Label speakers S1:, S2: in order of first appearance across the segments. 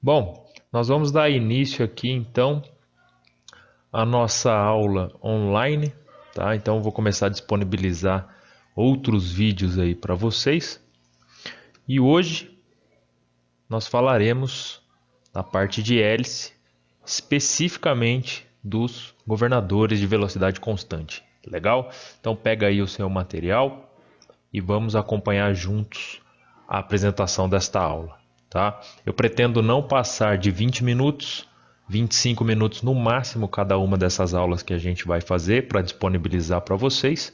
S1: Bom, nós vamos dar início aqui então à nossa aula online, tá? Então eu vou começar a disponibilizar outros vídeos aí para vocês. E hoje nós falaremos da parte de hélice, especificamente dos governadores de velocidade constante. Legal? Então pega aí o seu material e vamos acompanhar juntos a apresentação desta aula, tá? Eu pretendo não passar de 20 minutos, 25 minutos no máximo cada uma dessas aulas que a gente vai fazer para disponibilizar para vocês.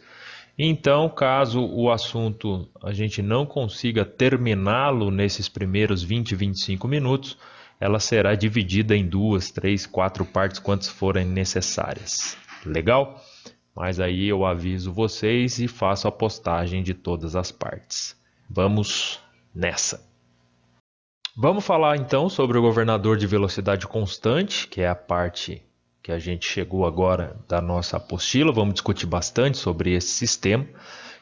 S1: Então, caso o assunto a gente não consiga terminá-lo nesses primeiros 20, 25 minutos, ela será dividida em 2, 3, 4 partes, quantas forem necessárias. Legal? Mas aí eu aviso vocês e faço a postagem de todas as partes. Vamos nessa. Vamos falar então sobre o governador de velocidade constante, que é a parte que a gente chegou agora da nossa apostila. Vamos discutir bastante sobre esse sistema,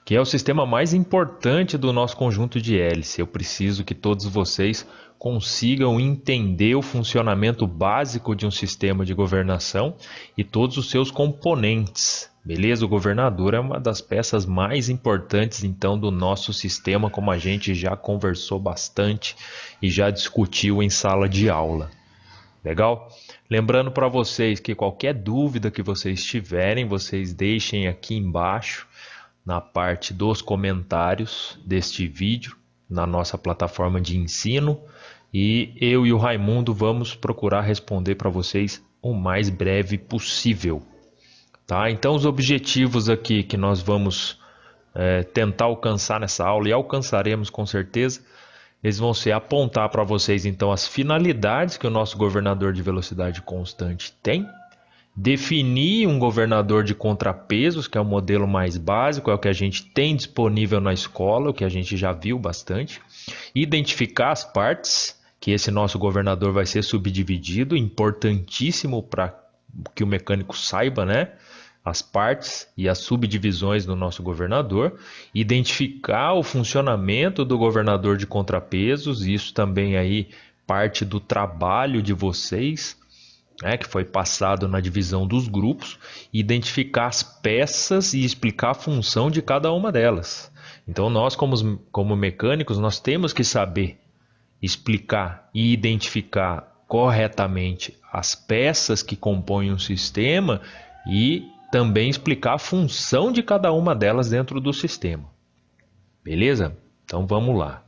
S1: que é o sistema mais importante do nosso conjunto de hélice. Eu preciso que todos vocês consigam entender o funcionamento básico de um sistema de governação e todos os seus componentes. Beleza? O governador é uma das peças mais importantes então do nosso sistema, como a gente já conversou bastante e já discutiu em sala de aula. Legal? Lembrando para vocês que qualquer dúvida que vocês tiverem, vocês deixem aqui embaixo na parte dos comentários deste vídeo, na nossa plataforma de ensino, e eu e o Raimundo vamos procurar responder para vocês o mais breve possível. Tá? Então, os objetivos aqui que nós vamos tentar alcançar nessa aula, e alcançaremos com certeza, eles vão ser apontar para vocês então as finalidades que o nosso governador de velocidade constante tem, definir um governador de contrapesos, que é o modelo mais básico, é o que a gente tem disponível na escola, o que a gente já viu bastante, identificar as partes, que esse nosso governador vai ser subdividido, importantíssimo para que o mecânico saiba, né? As partes e as subdivisões do nosso governador, identificar o funcionamento do governador de contrapesos, isso também aí parte do trabalho de vocês, né, que foi passado na divisão dos grupos, identificar as peças e explicar a função de cada uma delas. Então nós como mecânicos, nós temos que saber explicar e identificar corretamente as peças que compõem um sistema e também explicar a função de cada uma delas dentro do sistema. Beleza? Então vamos lá.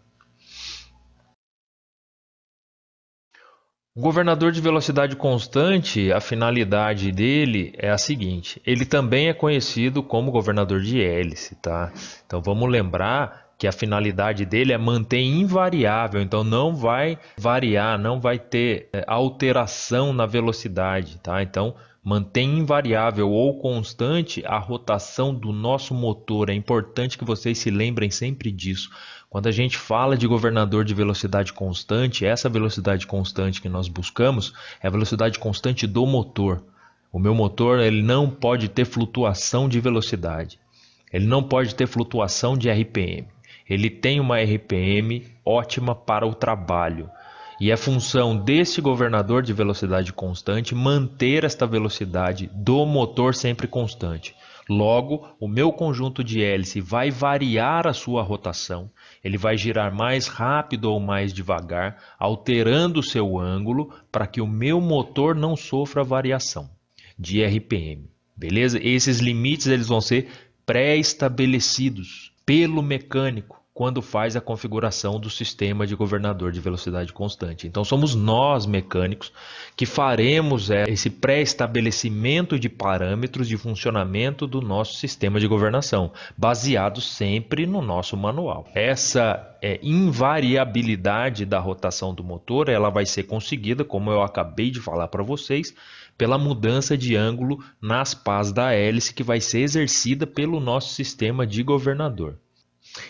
S1: O governador de velocidade constante, a finalidade dele é a seguinte: ele também é conhecido como governador de hélice, tá? Então vamos lembrar que a finalidade dele é manter invariável, então não vai variar, não vai ter alteração na velocidade, tá? Então mantém invariável ou constante a rotação do nosso motor. É importante que vocês se lembrem sempre disso. Quando a gente fala de governador de velocidade constante, essa velocidade constante que nós buscamos é a velocidade constante do motor. O meu motor ele não pode ter flutuação de velocidade. Ele não pode ter flutuação de RPM. Ele tem uma RPM ótima para o trabalho. E é função desse governador de velocidade constante manter esta velocidade do motor sempre constante. Logo, o meu conjunto de hélice vai variar a sua rotação, ele vai girar mais rápido ou mais devagar, alterando o seu ângulo para que o meu motor não sofra variação de RPM. Beleza? Esses limites eles vão ser pré-estabelecidos pelo mecânico quando faz a configuração do sistema de governador de velocidade constante. Então somos nós, mecânicos, que faremos esse pré-estabelecimento de parâmetros de funcionamento do nosso sistema de governação, baseado sempre no nosso manual. Essa invariabilidade da rotação do motor, ela vai ser conseguida, como eu acabei de falar para vocês, pela mudança de ângulo nas pás da hélice que vai ser exercida pelo nosso sistema de governador.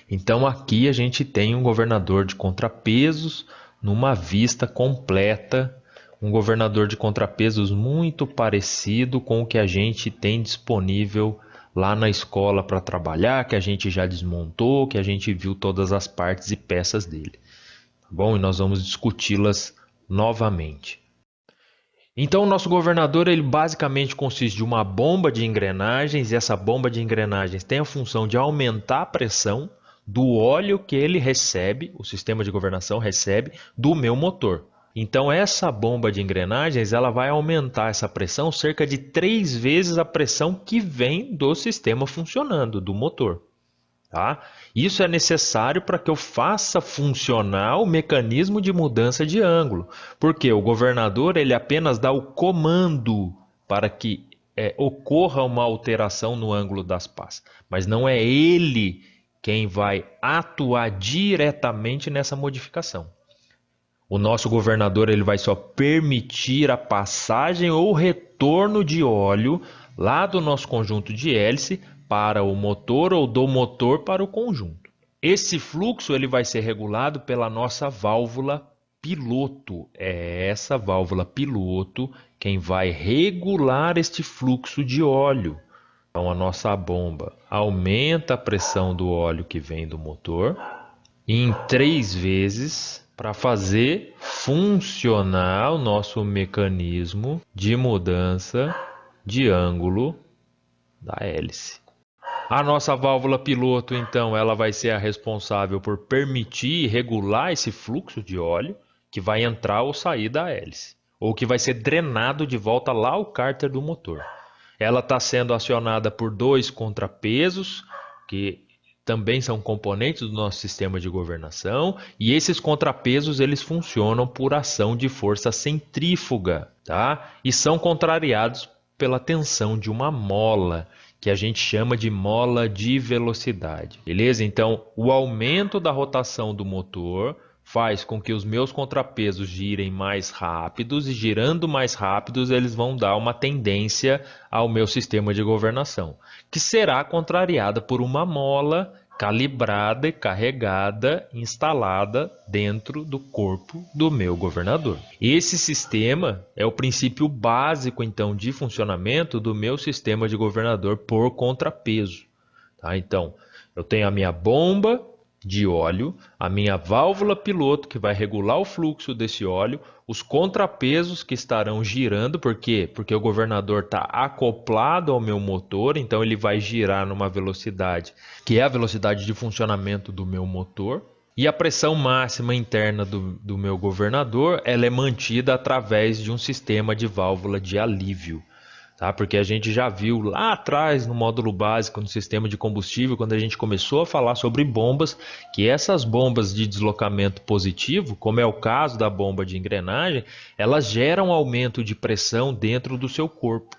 S1: Então aqui a gente tem um governador de contrapesos numa vista completa, um governador de contrapesos muito parecido com o que a gente tem disponível lá na escola para trabalhar, que a gente já desmontou, que a gente viu todas as partes e peças dele. Tá bom? E nós vamos discuti-las novamente. Então, o nosso governador, ele basicamente consiste de uma bomba de engrenagens, e essa bomba de engrenagens tem a função de aumentar a pressão do óleo que ele recebe, o sistema de governação recebe, do meu motor. Então, essa bomba de engrenagens, ela vai aumentar essa pressão cerca de 3 vezes a pressão que vem do sistema funcionando, do motor. Tá? Isso é necessário para que eu faça funcionar o mecanismo de mudança de ângulo, porque o governador ele apenas dá o comando para que ocorra uma alteração no ângulo das pás, mas não é ele quem vai atuar diretamente nessa modificação. O nosso governador ele vai só permitir a passagem ou retorno de óleo lá do nosso conjunto de hélice para o motor ou do motor para o conjunto. Esse fluxo ele vai ser regulado pela nossa válvula piloto. É essa válvula piloto quem vai regular este fluxo de óleo. Então a nossa bomba aumenta a pressão do óleo que vem do motor em 3 vezes para fazer funcionar o nosso mecanismo de mudança de ângulo da hélice. A nossa válvula piloto, então, ela vai ser a responsável por permitir e regular esse fluxo de óleo que vai entrar ou sair da hélice, ou que vai ser drenado de volta lá ao cárter do motor. Ela está sendo acionada por 2 contrapesos, que também são componentes do nosso sistema de governação, e esses contrapesos eles funcionam por ação de força centrífuga, tá? E são contrariados pela tensão de uma mola, que a gente chama de mola de velocidade, beleza? Então, o aumento da rotação do motor faz com que os meus contrapesos girem mais rápidos, e girando mais rápidos eles vão dar uma tendência ao meu sistema de governação, que será contrariada por uma mola calibrada e carregada, instalada dentro do corpo do meu governador. Esse sistema é o princípio básico, então, de funcionamento do meu sistema de governador por contrapeso. Tá? Então, eu tenho a minha bomba de óleo, a minha válvula piloto que vai regular o fluxo desse óleo, os contrapesos que estarão girando, por quê? Porque o governador está acoplado ao meu motor, então ele vai girar numa velocidade que é a velocidade de funcionamento do meu motor. E a pressão máxima interna do meu governador ela é mantida através de um sistema de válvula de alívio. Tá? Porque a gente já viu lá atrás no módulo básico, no sistema de combustível, quando a gente começou a falar sobre bombas, que essas bombas de deslocamento positivo, como é o caso da bomba de engrenagem, elas geram aumento de pressão dentro do seu corpo.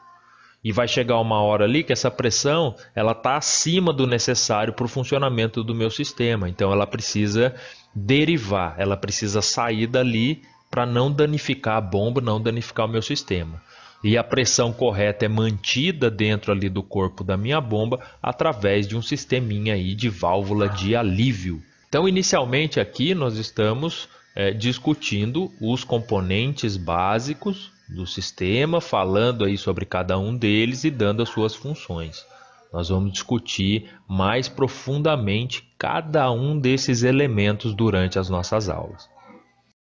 S1: E vai chegar uma hora ali que essa pressão ela está acima do necessário para o funcionamento do meu sistema. Então ela precisa derivar, ela precisa sair dali para não danificar a bomba, não danificar o meu sistema. E a pressão correta é mantida dentro ali do corpo da minha bomba através de um sisteminha aí de válvula de alívio. Então, inicialmente aqui nós estamos discutindo os componentes básicos do sistema, falando aí sobre cada um deles e dando as suas funções. Nós vamos discutir mais profundamente cada um desses elementos durante as nossas aulas.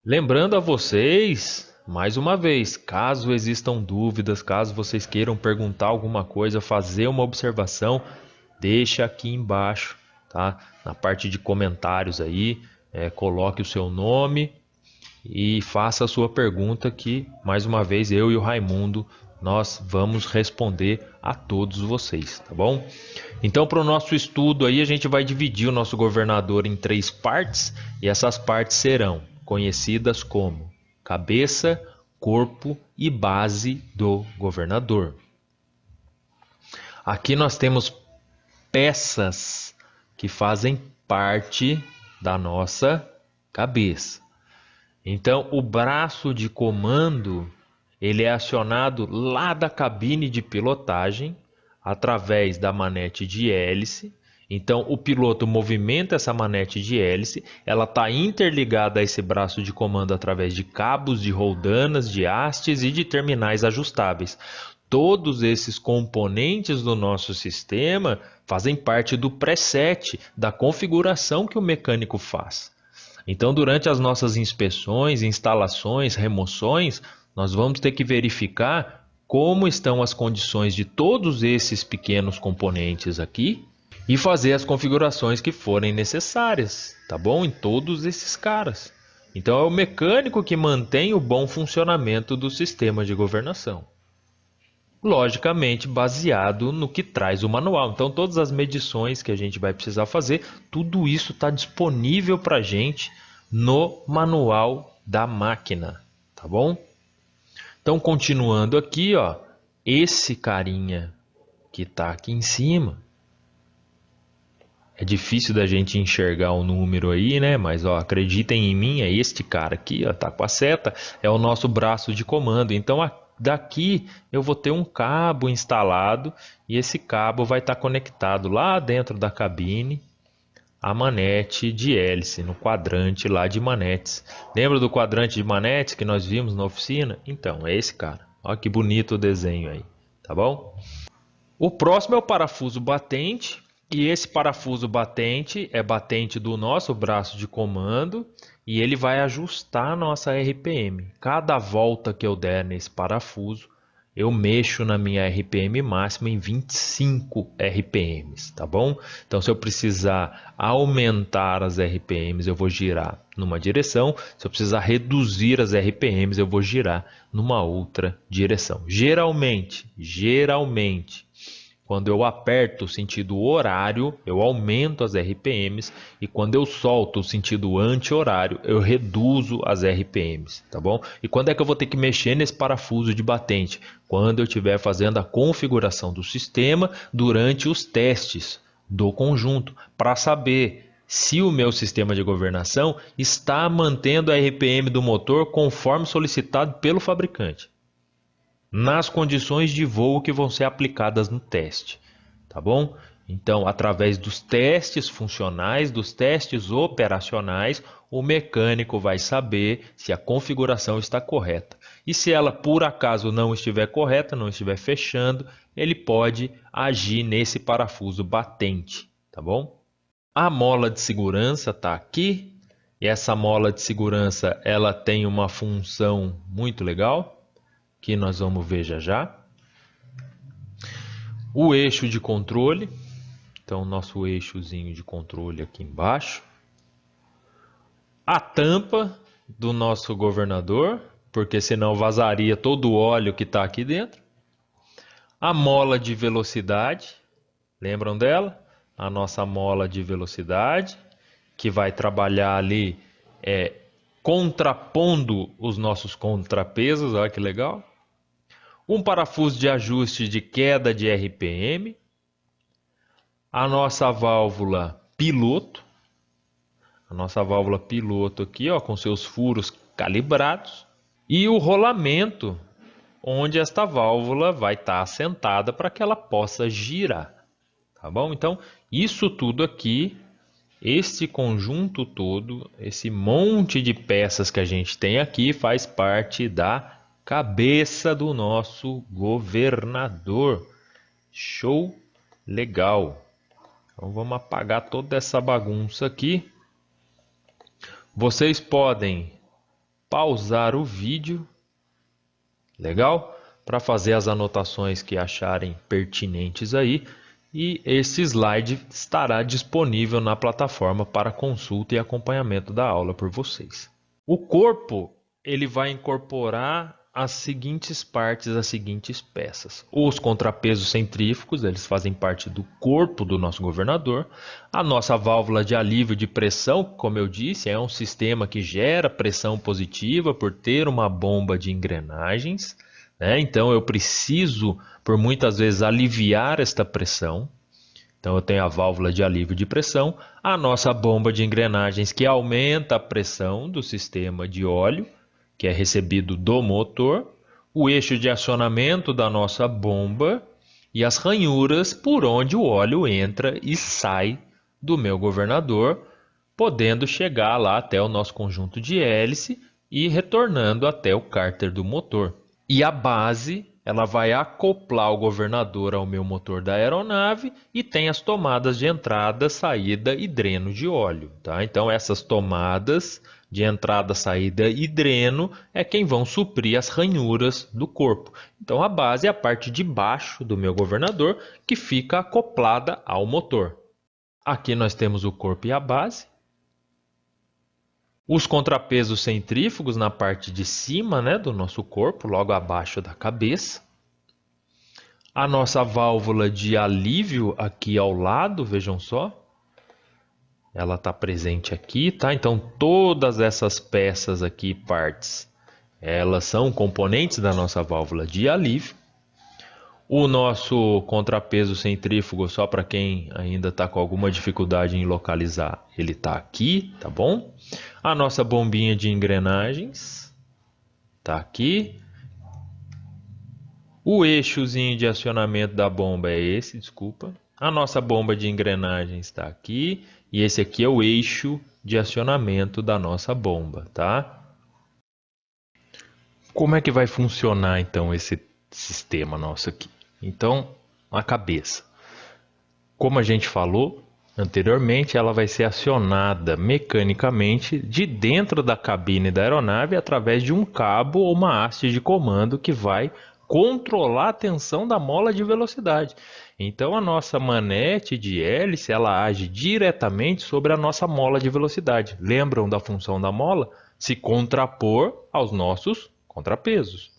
S1: Lembrando a vocês, mais uma vez, caso existam dúvidas, caso vocês queiram perguntar alguma coisa, fazer uma observação, deixa aqui embaixo, tá? Na parte de comentários aí, coloque o seu nome e faça a sua pergunta que, mais uma vez, eu e o Raimundo, nós vamos responder a todos vocês, tá bom? Então, para o nosso estudo aí, a gente vai dividir o nosso governador em 3 partes, e essas partes serão conhecidas como cabeça, corpo e base do governador. Aqui nós temos peças que fazem parte da nossa cabeça. Então, o braço de comando ele é acionado lá da cabine de pilotagem através da manete de hélice. Então, o piloto movimenta essa manete de hélice, ela está interligada a esse braço de comando através de cabos, de roldanas, de hastes e de terminais ajustáveis. Todos esses componentes do nosso sistema fazem parte do preset, da configuração que o mecânico faz. Então, durante as nossas inspeções, instalações, remoções, nós vamos ter que verificar como estão as condições de todos esses pequenos componentes aqui e fazer as configurações que forem necessárias, tá bom? Em todos esses caras. Então, é o mecânico que mantém o bom funcionamento do sistema de governação. Logicamente baseado no que traz o manual. Então todas as medições que a gente vai precisar fazer, tudo isso está disponível para a gente no manual da máquina, tá bom? Então continuando aqui, ó, esse carinha que está aqui em cima, é difícil da gente enxergar o número aí, né? Mas ó, acreditem em mim, é este cara aqui, ó, tá com a seta, é o nosso braço de comando. Então daqui eu vou ter um cabo instalado e esse cabo vai estar conectado lá dentro da cabine à manete de hélice, no quadrante lá de manetes. Lembra do quadrante de manetes que nós vimos na oficina? Então, é esse cara. Olha que bonito o desenho aí, tá bom? O próximo é o parafuso batente. E esse parafuso batente é batente do nosso braço de comando e ele vai ajustar a nossa RPM. Cada volta que eu der nesse parafuso, eu mexo na minha RPM máxima em 25 RPMs, tá bom? Então, se eu precisar aumentar as RPMs, eu vou girar numa direção. Se eu precisar reduzir as RPMs, eu vou girar numa outra direção. Geralmente, quando eu aperto o sentido horário, eu aumento as RPMs e quando eu solto o sentido anti-horário, eu reduzo as RPMs, tá bom? E quando é que eu vou ter que mexer nesse parafuso de batente? Quando eu estiver fazendo a configuração do sistema durante os testes do conjunto, para saber se o meu sistema de governação está mantendo a RPM do motor conforme solicitado pelo fabricante, nas condições de voo que vão ser aplicadas no teste, tá bom? Então, através dos testes funcionais, dos testes operacionais, o mecânico vai saber se a configuração está correta. E se ela por acaso não estiver correta, não estiver fechando, ele pode agir nesse parafuso batente, tá bom? A mola de segurança está aqui, e essa mola de segurança ela tem uma função muito legal, que nós vamos ver já já. O eixo de controle, então nosso eixozinho de controle aqui embaixo. A tampa do nosso governador, porque senão vazaria todo o óleo que está aqui dentro. A mola de velocidade, lembram dela? A nossa mola de velocidade, que vai trabalhar ali contrapondo os nossos contrapesos, olha que legal. Um parafuso de ajuste de queda de RPM, a nossa válvula piloto aqui, ó, com seus furos calibrados, e o rolamento, onde esta válvula vai estar assentada para que ela possa girar, tá bom? Então, isso tudo aqui, este conjunto todo, esse monte de peças que a gente tem aqui, faz parte da cabeça do nosso governador. Show legal. Então vamos apagar toda essa bagunça aqui. Vocês podem pausar o vídeo, legal? Para fazer as anotações que acharem pertinentes aí. E esse slide estará disponível na plataforma para consulta e acompanhamento da aula por vocês. O corpo, ele vai incorporar as seguintes partes, as seguintes peças. Os contrapesos centrífugos, eles fazem parte do corpo do nosso governador. A nossa válvula de alívio de pressão, como eu disse, é um sistema que gera pressão positiva por ter uma bomba de engrenagens, né? Então eu preciso, por muitas vezes, aliviar esta pressão. Então eu tenho a válvula de alívio de pressão, a nossa bomba de engrenagens que aumenta a pressão do sistema de óleo, que é recebido do motor, o eixo de acionamento da nossa bomba e as ranhuras por onde o óleo entra e sai do meu governador, podendo chegar lá até o nosso conjunto de hélice e retornando até o cárter do motor. E a base ela vai acoplar o governador ao meu motor da aeronave e tem as tomadas de entrada, saída e dreno de óleo, tá? Então essas tomadas de entrada, saída e dreno é quem vão suprir as ranhuras do corpo. Então a base é a parte de baixo do meu governador que fica acoplada ao motor. Aqui nós temos o corpo e a base. Os contrapesos centrífugos na parte de cima, né, do nosso corpo, logo abaixo da cabeça. A nossa válvula de alívio aqui ao lado, vejam só. Ela está presente aqui, tá? Então todas essas peças aqui, partes, elas são componentes da nossa válvula de alívio. O nosso contrapeso centrífugo, só para quem ainda está com alguma dificuldade em localizar, ele está aqui, tá bom? A nossa bombinha de engrenagens está aqui. O eixozinho de acionamento da bomba é esse, desculpa. A nossa bomba de engrenagens está aqui. E esse aqui é o eixo de acionamento da nossa bomba, tá? Como é que vai funcionar então esse sistema nosso aqui? Então, a cabeça. Como a gente falou anteriormente, ela vai ser acionada mecanicamente de dentro da cabine da aeronave através de um cabo ou uma haste de comando que vai controlar a tensão da mola de velocidade. Então a nossa manete de hélice, ela age diretamente sobre a nossa mola de velocidade. Lembram da função da mola? Se contrapor aos nossos contrapesos.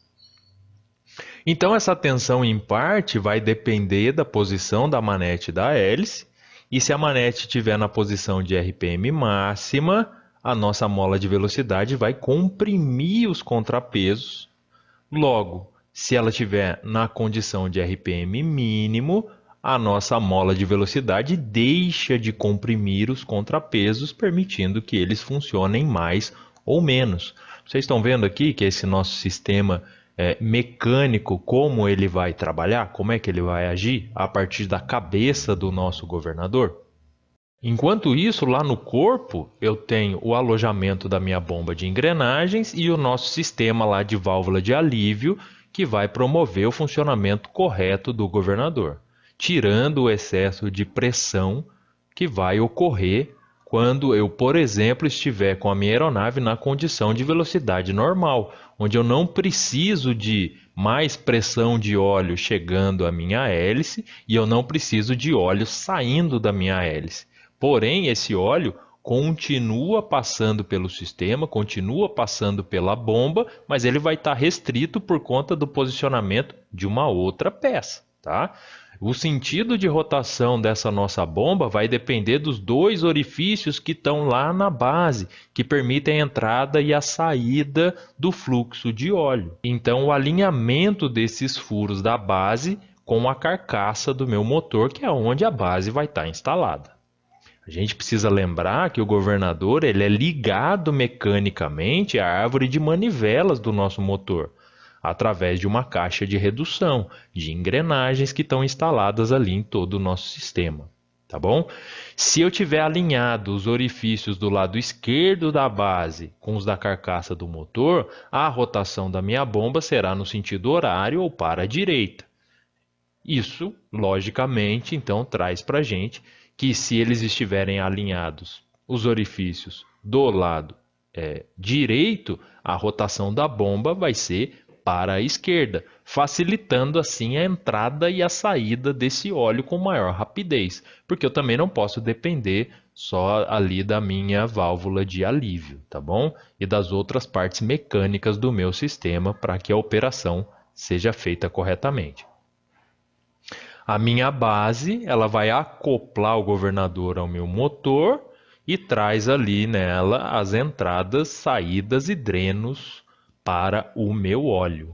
S1: Então essa tensão em parte vai depender da posição da manete da hélice, e se a manete estiver na posição de RPM máxima, a nossa mola de velocidade vai comprimir os contrapesos. Logo, se ela estiver na condição de RPM mínimo, a nossa mola de velocidade deixa de comprimir os contrapesos, permitindo que eles funcionem mais ou menos. Vocês estão vendo aqui que esse nosso sistema mecânico, como ele vai trabalhar, como é que ele vai agir a partir da cabeça do nosso governador? Enquanto isso, lá no corpo, eu tenho o alojamento da minha bomba de engrenagens e o nosso sistema lá de válvula de alívio, que vai promover o funcionamento correto do governador, tirando o excesso de pressão que vai ocorrer quando eu, por exemplo, estiver com a minha aeronave na condição de velocidade normal, onde eu não preciso de mais pressão de óleo chegando à minha hélice e eu não preciso de óleo saindo da minha hélice. Porém, esse óleo continua passando pelo sistema, continua passando pela bomba, mas ele vai estar restrito por conta do posicionamento de uma outra peça, tá? O sentido de rotação dessa nossa bomba vai depender dos dois orifícios que estão lá na base, que permitem a entrada e a saída do fluxo de óleo. Então, o alinhamento desses furos da base com a carcaça do meu motor, que é onde a base vai estar instalada. A gente precisa lembrar que o governador ele é ligado mecanicamente à árvore de manivelas do nosso motor, através de uma caixa de redução, de engrenagens que estão instaladas ali em todo o nosso sistema. Tá bom? Se eu tiver alinhado os orifícios do lado esquerdo da base com os da carcaça do motor, a rotação da minha bomba será no sentido horário ou para a direita. Isso, logicamente, então traz para a gente que se eles estiverem alinhados, os orifícios do lado direito, a rotação da bomba vai ser para a esquerda, facilitando assim a entrada e a saída desse óleo com maior rapidez, porque eu também não posso depender só ali da minha válvula de alívio, tá bom? E das outras partes mecânicas do meu sistema para que a operação seja feita corretamente. A minha base, ela vai acoplar o governador ao meu motor e traz ali nela as entradas, saídas e drenos para o meu óleo.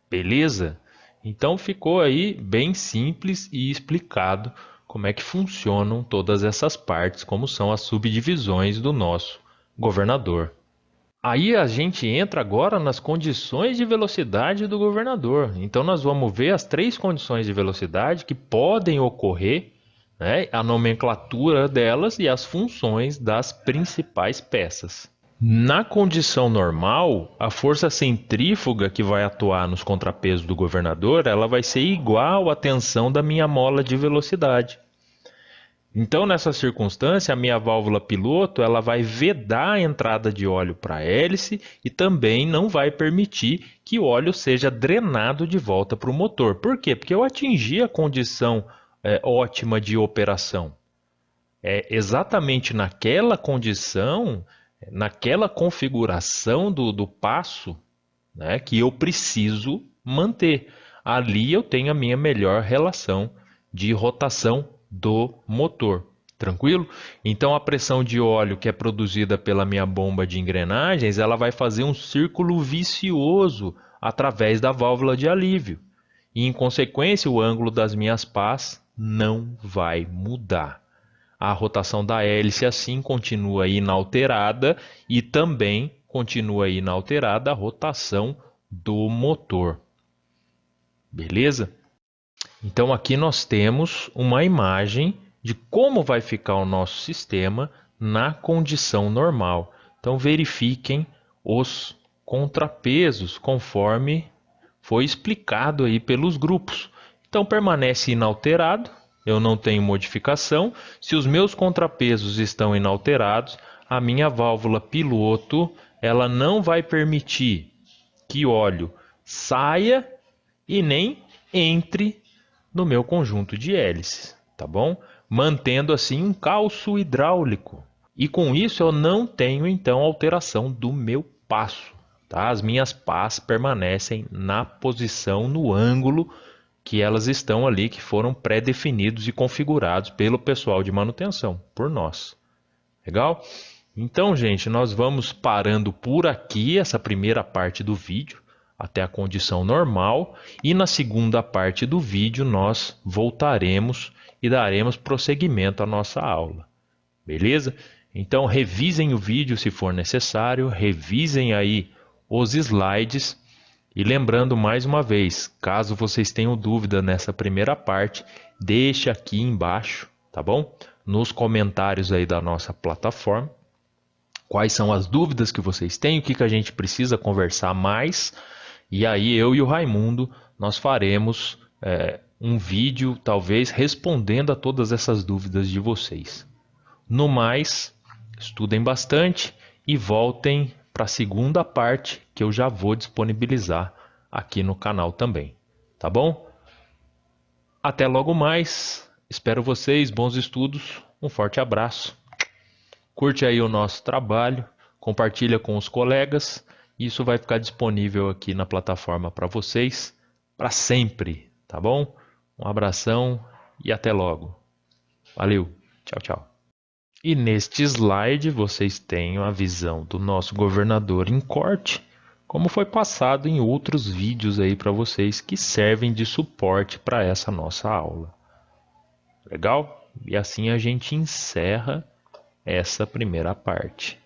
S1: Beleza? Então ficou aí bem simples e explicado como é que funcionam todas essas partes, como são as subdivisões do nosso governador. Aí a gente entra agora nas condições de velocidade do governador. Então nós vamos ver as três condições de velocidade que podem ocorrer, né, a nomenclatura delas e as funções das principais peças. Na condição normal, a força centrífuga que vai atuar nos contrapesos do governador, ela vai ser igual à tensão da minha mola de velocidade. Então, nessa circunstância, a minha válvula piloto ela vai vedar a entrada de óleo para a hélice e também não vai permitir que o óleo seja drenado de volta para o motor. Por quê? Porque eu atingi a condição ótima de operação. É exatamente naquela condição, naquela configuração do passo, né, que eu preciso manter. Ali eu tenho a minha melhor relação de rotação do motor. Tranquilo? Então a pressão de óleo que é produzida pela minha bomba de engrenagens, ela vai fazer um círculo vicioso através da válvula de alívio. E em consequência, o ângulo das minhas pás não vai mudar. A rotação da hélice assim continua inalterada e também continua inalterada a rotação do motor. Beleza? Então aqui nós temos uma imagem de como vai ficar o nosso sistema na condição normal. Então verifiquem os contrapesos conforme foi explicado aí pelos grupos. Então permanece inalterado, eu não tenho modificação. Se os meus contrapesos estão inalterados, a minha válvula piloto ela não vai permitir que óleo saia e nem entre no meu conjunto de hélices, tá bom? Mantendo assim um calço hidráulico. E com isso eu não tenho então alteração do meu passo, tá? As minhas pás permanecem na posição, no ângulo que elas estão ali, que foram pré-definidos e configurados pelo pessoal de manutenção, por nós. Legal? Então, gente, nós vamos parando por aqui essa primeira parte do vídeo, até a condição normal, e na segunda parte do vídeo nós voltaremos e daremos prosseguimento à nossa aula. Beleza? Então revisem o vídeo se for necessário, revisem aí os slides e lembrando mais uma vez, caso vocês tenham dúvida nessa primeira parte, deixe aqui embaixo, tá bom? Nos comentários aí da nossa plataforma. Quais são as dúvidas que vocês têm, o que a gente precisa conversar mais. E aí eu e o Raimundo, nós faremos um vídeo, talvez, respondendo a todas essas dúvidas de vocês. No mais, estudem bastante e voltem para a segunda parte que eu já vou disponibilizar aqui no canal também. Tá bom? Até logo mais. Espero vocês, bons estudos. Um forte abraço. Curte aí o nosso trabalho, compartilha com os colegas. Isso vai ficar disponível aqui na plataforma para vocês para sempre, tá bom? Um abração e até logo. Valeu, tchau, tchau. E neste slide vocês têm a visão do nosso governador em corte, como foi passado em outros vídeos aí para vocês que servem de suporte para essa nossa aula. Legal? E assim a gente encerra essa primeira parte.